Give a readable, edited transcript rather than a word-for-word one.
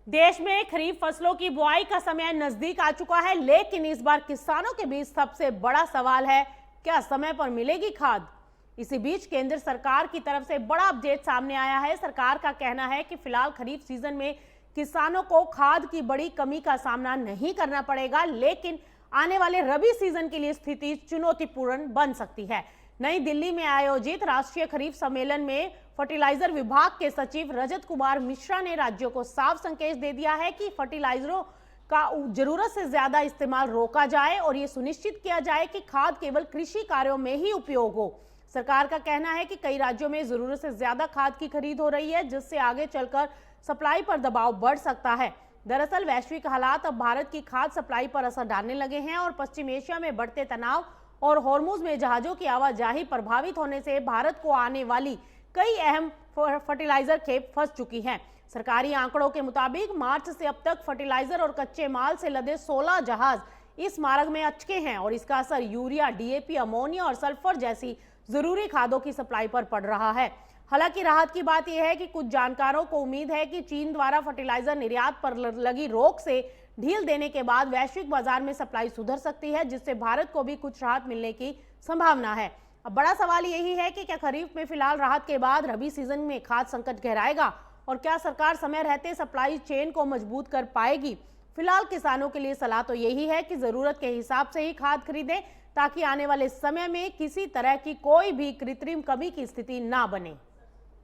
देश में खरीफ फसलों की बुआई का समय नजदीक आ चुका है, लेकिन इस बार किसानों के बीच सबसे बड़ा सवाल है, क्या समय पर मिलेगी खाद। इसी बीच केंद्र सरकार की तरफ से बड़ा अपडेट सामने आया है। सरकार का कहना है कि फिलहाल खरीफ सीजन में किसानों को खाद की बड़ी कमी का सामना नहीं करना पड़ेगा, लेकिन आने वाले रबी सीजन के लिए स्थिति चुनौतीपूर्ण बन सकती है। नई दिल्ली में आयोजित राष्ट्रीय खरीफ सम्मेलन में फर्टिलाइजर विभाग के सचिव रजत कुमार मिश्रा ने राज्यों को साफ संकेत दे दिया है कि फर्टिलाइजरों का जरूरत से ज्यादा इस्तेमाल रोका जाए और ये सुनिश्चित किया जाए कि खाद केवल कृषि कार्यों में ही उपयोग हो। सरकार का कहना है कि कई राज्यों में जरूरत से ज्यादा खाद की खरीद हो रही है, जिससे आगे चलकर सप्लाई पर दबाव बढ़ सकता है। दरअसल वैश्विक हालात अब भारत की खाद सप्लाई पर असर डालने लगे हैं और पश्चिम एशिया में बढ़ते तनाव और हॉर्मुज में जहाजों की आवाजाही प्रभावित होने से भारत को आने वाली कई अहम फर्टिलाइजर खेप फंस चुकी हैं। सरकारी आंकड़ों के मुताबिक मार्च से अब तक फर्टिलाइजर और कच्चे माल से लदे 16 जहाज इस मार्ग में अटके हैं और इसका असर यूरिया, डीएपी, अमोनिया और सल्फर जैसी जरूरी खादों की सप्लाई पर पड़ रहा है। हालांकि राहत की बात यह है कि कुछ जानकारों को उम्मीद है कि चीन द्वारा फर्टिलाइजर निर्यात पर लगी रोक से ढील देने के बाद वैश्विक बाजार में सप्लाई सुधर सकती है, जिससे भारत को भी कुछ राहत मिलने की संभावना है। अब बड़ा सवाल यही है कि क्या खरीफ में फिलहाल राहत के बाद रबी सीजन में खाद संकट गहराएगा और क्या सरकार समय रहते सप्लाई चेन को मजबूत कर पाएगी। फिलहाल किसानों के लिए सलाह तो यही है कि जरूरत के हिसाब से ही खाद खरीदें, ताकि आने वाले समय में किसी तरह की कोई भी कृत्रिम कमी की स्थिति ना बने।